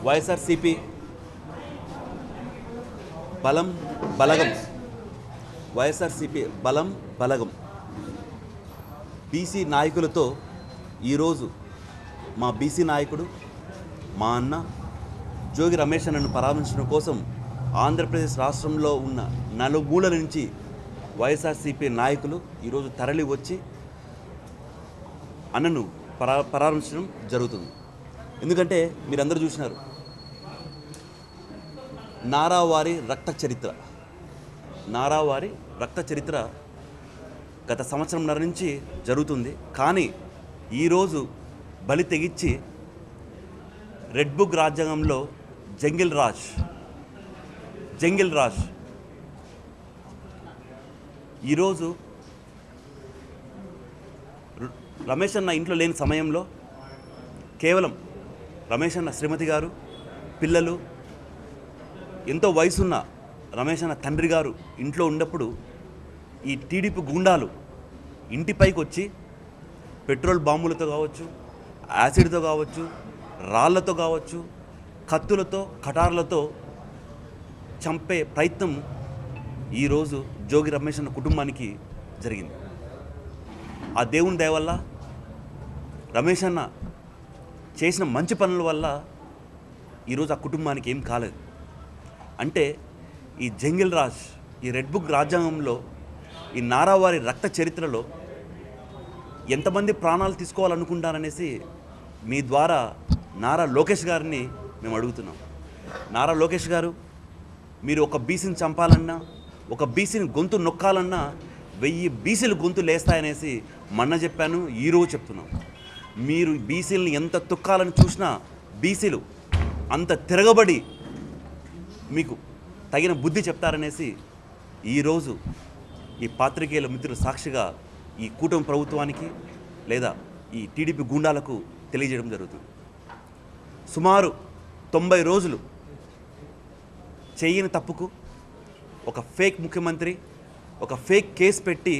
వైఎస్ఆర్సీపీ బలం బలగం వైఎస్ఆర్సీపీ బలం బలగం బీసీ నాయకులతో ఈరోజు మా బీసీ నాయకుడు మా అన్న జోగి రమేష్ అన్నను పరామర్శించడం కోసం ఆంధ్రప్రదేశ్ రాష్ట్రంలో ఉన్న నలుమూలల నుంచి వైఎస్ఆర్సీపీ నాయకులు ఈరోజు తరలి వచ్చి అన్నను పరామర్శించడం జరుగుతుంది. ఎందుకంటే మీరందరూ చూసినారు, నారావారి రక్త చరిత్ర గత సంవత్సరంన్నర నుంచి జరుగుతుంది. కానీ ఈరోజు బలి తెగించి రెడ్ బుక్ రాజ్యాంగంలో జంగిల్ రాజ్ ఈరోజు రమేష్ అన్న ఇంట్లో లేని సమయంలో కేవలం రమేష్ అన్న శ్రీమతి గారు, పిల్లలు, ఎంతో వయసున్న రమేష్ అన్న తండ్రి గారు ఇంట్లో ఉన్నప్పుడు ఈ టీడీపీ గుండాలు ఇంటిపైకి వచ్చి పెట్రోల్ బాంబులతో కావచ్చు, యాసిడ్తో కావచ్చు, రాళ్లతో కావచ్చు, కత్తులతో, కటార్లతో చంపే ప్రయత్నం ఈరోజు జోగి రమేష్ అన్న కుటుంబానికి జరిగింది. ఆ దేవుని దయ వల్ల, రమేష్ అన్న చేసిన మంచి పనుల వల్ల ఈరోజు ఆ కుటుంబానికి ఏం కాలేదు. అంటే ఈ జంగిల్ రాజ్, ఈ రెడ్ బుక్ రాజ్యాంగంలో, ఈ నారావారి రక్త చరిత్రలో ఎంతమంది ప్రాణాలు తీసుకోవాలనుకుంటారనేసి మీ ద్వారా నారా లోకేష్ గారిని మేము అడుగుతున్నాం. నారా లోకేష్ గారు, మీరు ఒక బీసీని చంపాలన్నా, ఒక బీసీని గొంతు నొక్కాలన్నా 1000 బీసీలు గొంతు లేస్తాయనేసి మొన్న చెప్పాను, ఈరోజు చెప్తున్నాం. మీరు బీసీలని ఎంత తొక్కాలని చూసినా బీసీలు అంత తిరగబడి మీకు తగిన బుద్ధి చెప్తారనేసి ఈరోజు ఈ పాత్రికేయుల మిత్రుల సాక్షిగా ఈ కూటమి ప్రభుత్వానికి లేదా ఈ టీడీపీ గూండాలకు తెలియజేయడం జరుగుతుంది. సుమారు 90 రోజులు చేయని తప్పుకు ఒక ఫేక్ ముఖ్యమంత్రి ఒక ఫేక్ కేసు పెట్టి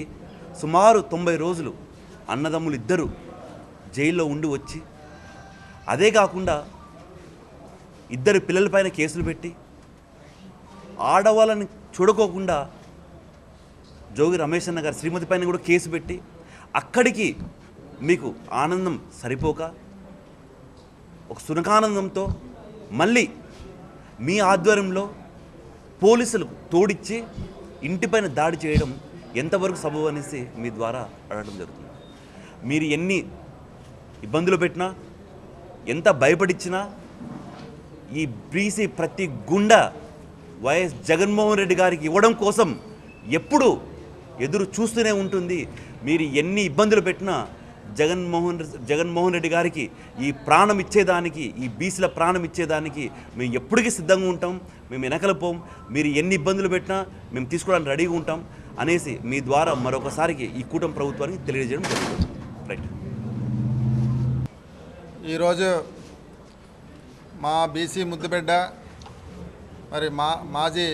సుమారు 90 రోజులు అన్నదమ్ములు ఇద్దరు జైల్లో ఉండి వచ్చి, అదే కాకుండా ఇద్దరు పిల్లలపైన కేసులు పెట్టి, ఆడవాళ్ళని చూడుకోకుండా జోగి రమేష్ అన్న గారి శ్రీమతి పైన కూడా కేసు పెట్టి, అక్కడికి మీకు ఆనందం సరిపోక ఒక సునకానందంతో మళ్ళీ మీ ఆధ్వర్యంలో పోలీసులకు తోడిచ్చి ఇంటిపైన దాడి చేయడం ఎంతవరకు సబబు అనేసి మీ ద్వారా అడగడం జరుగుతుంది. మీరు ఎన్ని ఇబ్బందులు పెట్టినా, ఎంత భయపడిచ్చినా ఈ బీసీ ప్రతి గుండా వైఎస్ జగన్మోహన్ రెడ్డి గారికి ఇవ్వడం కోసం ఎప్పుడు ఎదురు చూస్తూనే ఉంటుంది. మీరు ఎన్ని ఇబ్బందులు పెట్టినా జగన్మోహన్ రెడ్డి గారికి ఈ ప్రాణం ఇచ్చేదానికి, ఈ బీసీల ప్రాణం ఇచ్చేదానికి మేము ఎప్పటికీ సిద్ధంగా ఉంటాం. మేము వెనకలిపోం. మీరు ఎన్ని ఇబ్బందులు పెట్టినా మేము తీసుకోవడానికి రెడీగా ఉంటాం అనేసి మీ ద్వారా మరొకసారికి ఈ కూటమి ప్రభుత్వానికి తెలియజేయడం జరుగుతుంది. రైట్. ఈరోజు మా బీసీ ముద్దుబిడ్డ, మరి మాజీ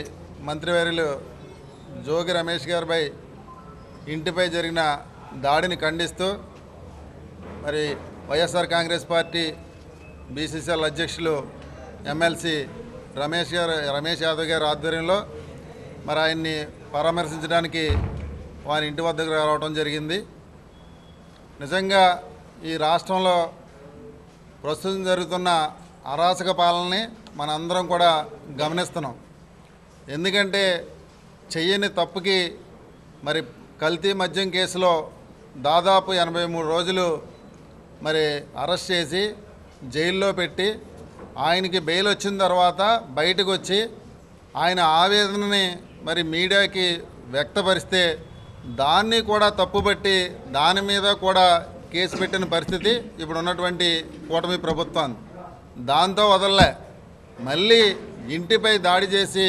మంత్రివర్యులు జోగి రమేష్ గారిపై ఇంటిపై జరిగిన దాడిని ఖండిస్తూ మరి వైఎస్ఆర్ కాంగ్రెస్ పార్టీ బీసీసీఎల్ అధ్యక్షులు ఎమ్మెల్సీ రమేష్ యాదవ్ గారి ఆధ్వర్యంలో మరి ఆయన్ని పరామర్శించడానికి వారి ఇంటి వద్దకు రావడం జరిగింది. నిజంగా ఈ రాష్ట్రంలో ప్రస్తుతం జరుగుతున్న అరాచక పాలనని మనందరం కూడా గమనిస్తున్నాం. ఎందుకంటే చెయ్యని తప్పుకి మరి కల్తీ మద్యం కేసులో దాదాపు 83 రోజులు మరి అరెస్ట్ చేసి జైల్లో పెట్టి, ఆయనకి బెయిల్ వచ్చిన తర్వాత బయటకు వచ్చి ఆయన ఆవేదనని మరి మీడియాకి వ్యక్తపరిస్తే దాన్ని కూడా తప్పుబట్టి దాని మీద కూడా కేసు పెట్టిన పరిస్థితి ఇప్పుడు ఉన్నటువంటి కూటమి ప్రభుత్వం. దాంతో వదలలే, మళ్ళీ ఇంటిపై దాడి చేసి,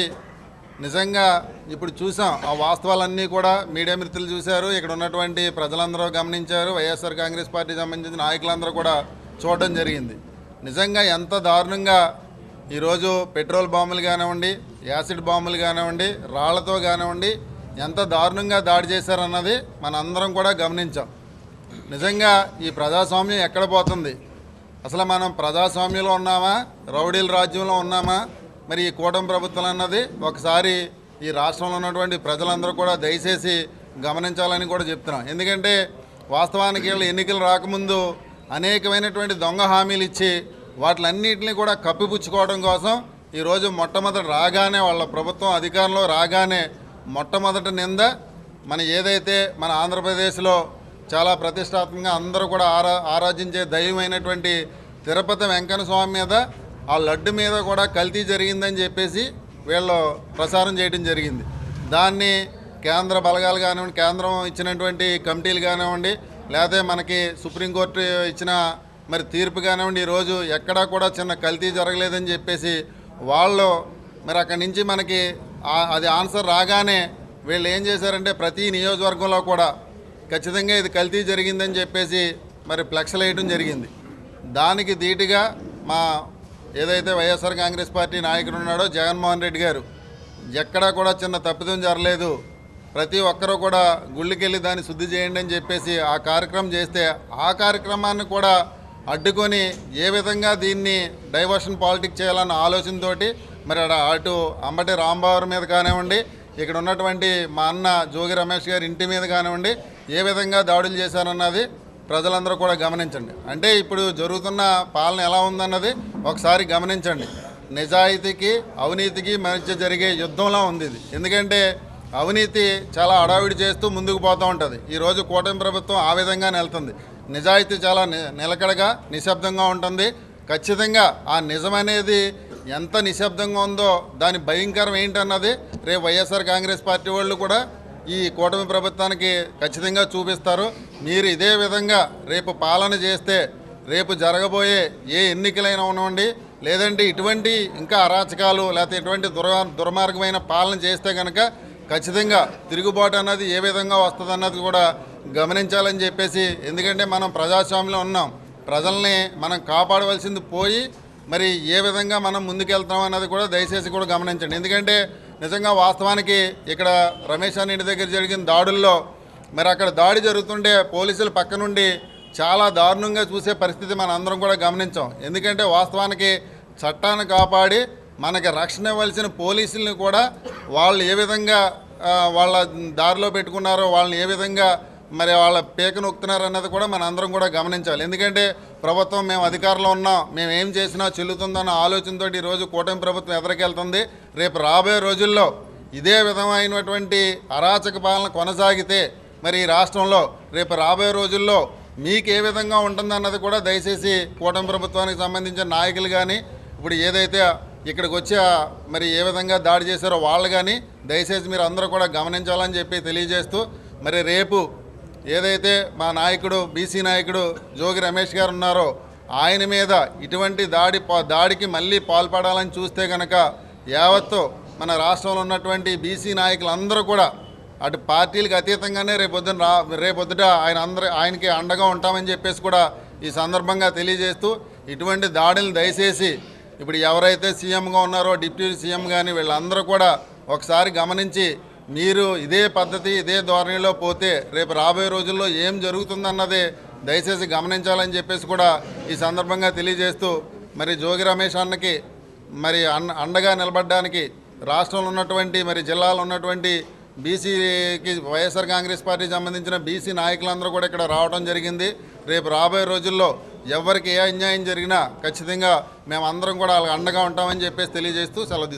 నిజంగా ఇప్పుడు చూసాం ఆ వాస్తవాలన్నీ కూడా మీడియా మిత్రులు చూశారు, ఇక్కడ ఉన్నటువంటి ప్రజలందరూ గమనించారు, వైఎస్ఆర్ కాంగ్రెస్ పార్టీకి సంబంధించిన నాయకులందరూ కూడా చూడడం జరిగింది. నిజంగా ఎంత దారుణంగా ఈరోజు పెట్రోల్ బాంబులు కానివ్వండి, యాసిడ్ బాంబులు కానివ్వండి, రాళ్లతో కానివ్వండి ఎంత దారుణంగా దాడి చేశారన్నది మనందరం కూడా గమనించాం. నిజంగా ఈ ప్రజాస్వామ్యం ఎక్కడ పోతుంది? అసలు మనం ప్రజాస్వామ్యంలో ఉన్నామా, రౌడీల రాజ్యంలో ఉన్నామా? మరి ఈ కూటమి ప్రభుత్వం అన్నది ఒకసారి ఈ రాష్ట్రంలో ఉన్నటువంటి ప్రజలందరూ కూడా దయచేసి గమనించాలని కూడా చెప్తున్నాం. ఎందుకంటే వాస్తవానికి వీళ్ళు ఎన్నికలు రాకముందు అనేకమైనటువంటి దొంగ హామీలు ఇచ్చి వాటిలన్నింటినీ కూడా కప్పిపుచ్చుకోవడం కోసం ఈరోజు మొట్టమొదటి రాగానే వాళ్ళ ప్రభుత్వం అధికారంలో రాగానే మొట్టమొదటి నింద ఏదైతే మన ఆంధ్రప్రదేశ్లో చాలా ప్రతిష్టాత్మకంగా అందరూ కూడా ఆరాధించే దైవమైనటువంటి తిరుపతి వెంకన్న స్వామి మీద, ఆ లడ్డు మీద కూడా కల్తీ జరిగిందని చెప్పేసి వీళ్ళు ప్రచారం చేయడం జరిగింది. దాన్ని కేంద్ర బలగాలు కానివ్వండి, కేంద్రం ఇచ్చినటువంటి కమిటీలు కానివ్వండి, లేకపోతే మనకి సుప్రీంకోర్టు ఇచ్చిన మరి తీర్పు కానివ్వండి, ఈరోజు ఎక్కడా కూడా చిన్న కల్తీ జరగలేదని చెప్పేసి వాళ్ళు మరి అక్కడి నుంచి మనకి అది ఆన్సర్ రాగానే వీళ్ళు ఏం చేశారంటే ప్రతి నియోజకవర్గంలో కూడా ఖచ్చితంగా ఇది కల్తీ జరిగిందని చెప్పేసి మరి ఫ్లెక్స్లు వేయడం జరిగింది. దానికి ధీటుగా మా ఏదైతే వైఎస్ఆర్ కాంగ్రెస్ పార్టీ నాయకుడు ఉన్నాడో జగన్మోహన్ రెడ్డి గారు ఎక్కడా కూడా చిన్న తప్పిదం జరగలేదు, ప్రతి ఒక్కరూ కూడా గుళ్ళకెళ్ళి దాన్ని శుద్ధి చేయండి అని చెప్పేసి ఆ కార్యక్రమం చేస్తే ఆ కార్యక్రమాన్ని కూడా అడ్డుకొని ఏ విధంగా దీన్ని డైవర్షన్ పాలిటిక్స్ చేయాలన్న ఆలోచనతోటి మరి అటు అంబటి రాంబాబు మీద కానివ్వండి, ఇక్కడ ఉన్నటువంటి మా అన్న జోగి రమేష్ గారి ఇంటి మీద కానివ్వండి ఏ విధంగా దాడులు చేశారన్నది ప్రజలందరూ కూడా గమనించండి. అంటే ఇప్పుడు జరుగుతున్న పాలన ఎలా ఉందన్నది ఒకసారి గమనించండి. నిజాయితీకి అవినీతికి మధ్య జరిగే యుద్ధంలా ఉంది ఇది. ఎందుకంటే అవినీతి చాలా హడావిడి చేస్తూ ముందుకు పోతూ ఉంటుంది. ఈరోజు కూటమి ప్రభుత్వం ఆ విధంగానే వెళ్తుంది. నిజాయితీ చాలా నిలకడగా నిశ్శబ్దంగా ఉంటుంది. ఖచ్చితంగా ఆ నిజమనేది ఎంత నిశ్శబ్దంగా ఉందో దాని భయంకరం ఏంటన్నది రేపు వైఎస్ఆర్ కాంగ్రెస్ పార్టీ వాళ్ళు కూడా ఈ కూటమి ప్రభుత్వానికి ఖచ్చితంగా చూపిస్తారు. మీరు ఇదే విధంగా రేపు పాలన చేస్తే రేపు జరగబోయే ఏ ఎన్నికలైనా ఉన్నవండి, లేదంటే ఇటువంటి ఇంకా అరాచకాలు లేకపోతే ఇటువంటి దుర్మార్గమైన పాలన చేస్తే కనుక ఖచ్చితంగా తిరుగుబాటు అన్నది ఏ విధంగా వస్తుంది అన్నది కూడా గమనించాలని చెప్పేసి. ఎందుకంటే మనం ప్రజాస్వామ్యంలో ఉన్నాం, ప్రజల్ని మనం కాపాడవలసింది పోయి మరి ఏ విధంగా మనం ముందుకెళ్తాం అన్నది కూడా దయచేసి కూడా గమనించండి. ఎందుకంటే నిజంగా వాస్తవానికి ఇక్కడ రమేష్ అన్న ఇంటి దగ్గర జరిగిన దాడుల్లో మరి అక్కడ దాడి జరుగుతుంటే పోలీసులు పక్క నుండి చాలా దారుణంగా చూసే పరిస్థితి మనం అందరం కూడా గమనించాం. ఎందుకంటే వాస్తవానికి చట్టాన్ని కాపాడి మనకి రక్షణ ఇవ్వాల్సిన పోలీసుల్ని కూడా వాళ్ళు ఏ విధంగా వాళ్ళ దారిలో పెట్టుకున్నారో, వాళ్ళని ఏ విధంగా మరి వాళ్ళ పేక నొక్కుతున్నారు అన్నది కూడా మన అందరం కూడా గమనించాలి. ఎందుకంటే ప్రభుత్వం మేము అధికారంలో ఉన్నాం, మేము ఏం చేసినా చెల్లుతుందన్న ఆలోచనతో ఈరోజు కూటమి ప్రభుత్వం ఎదరికెళ్తుంది. రేపు రాబోయే రోజుల్లో ఇదే విధమైనటువంటి అరాచక పాలన కొనసాగితే మరి ఈ రాష్ట్రంలో రేపు రాబోయే రోజుల్లో మీకు ఏ విధంగా ఉంటుందన్నది కూడా దయచేసి కూటమి ప్రభుత్వానికి సంబంధించిన నాయకులు కానీ ఇప్పుడు ఏదైతే ఇక్కడికి వచ్చి మరి ఏ విధంగా దాడి చేశారో వాళ్ళు కానీ దయచేసి మీరు అందరూ కూడా గమనించాలని చెప్పి తెలియజేస్తూ, మరి రేపు ఏదైతే మా నాయకుడు బీసీ నాయకుడు జోగి రమేష్ గారు ఉన్నారో ఆయన మీద ఇటువంటి దాడికి మళ్ళీ పాల్పడాలని చూస్తే కనుక యావత్తు మన రాష్ట్రంలో ఉన్నటువంటి బీసీ నాయకులందరూ కూడా అటు పార్టీలకు అతీతంగానే రేపొద్దుట ఆయనకి అండగా ఉంటామని చెప్పేసి కూడా ఈ సందర్భంగా తెలియజేస్తూ, ఇటువంటి దాడులను దయచేసి ఇప్పుడు ఎవరైతే సీఎంగా ఉన్నారో డిప్యూటీ సీఎం కానీ వీళ్ళందరూ కూడా ఒకసారి గమనించి మీరు ఇదే పద్ధతి ఇదే ధోరణిలో పోతే రేపు రాబోయే రోజుల్లో ఏం జరుగుతుందన్నది దయచేసి గమనించాలని చెప్పేసి కూడా ఈ సందర్భంగా తెలియజేస్తూ, మరి జోగి రమేష్ అన్నకి మరి అండగా నిలబడడానికి రాష్ట్రంలో ఉన్నటువంటి మరి జిల్లాలో ఉన్నటువంటి బీసీకి వైఎస్ఆర్ కాంగ్రెస్ పార్టీకి సంబంధించిన బీసీ నాయకులందరూ కూడా ఇక్కడ రావడం జరిగింది. రేపు రాబోయే రోజుల్లో ఎవరికి ఏ అన్యాయం జరిగినా ఖచ్చితంగా మేమందరం కూడా వాళ్ళకి అండగా ఉంటామని చెప్పేసి తెలియజేస్తూ సెలవు తీసుకుంటాం.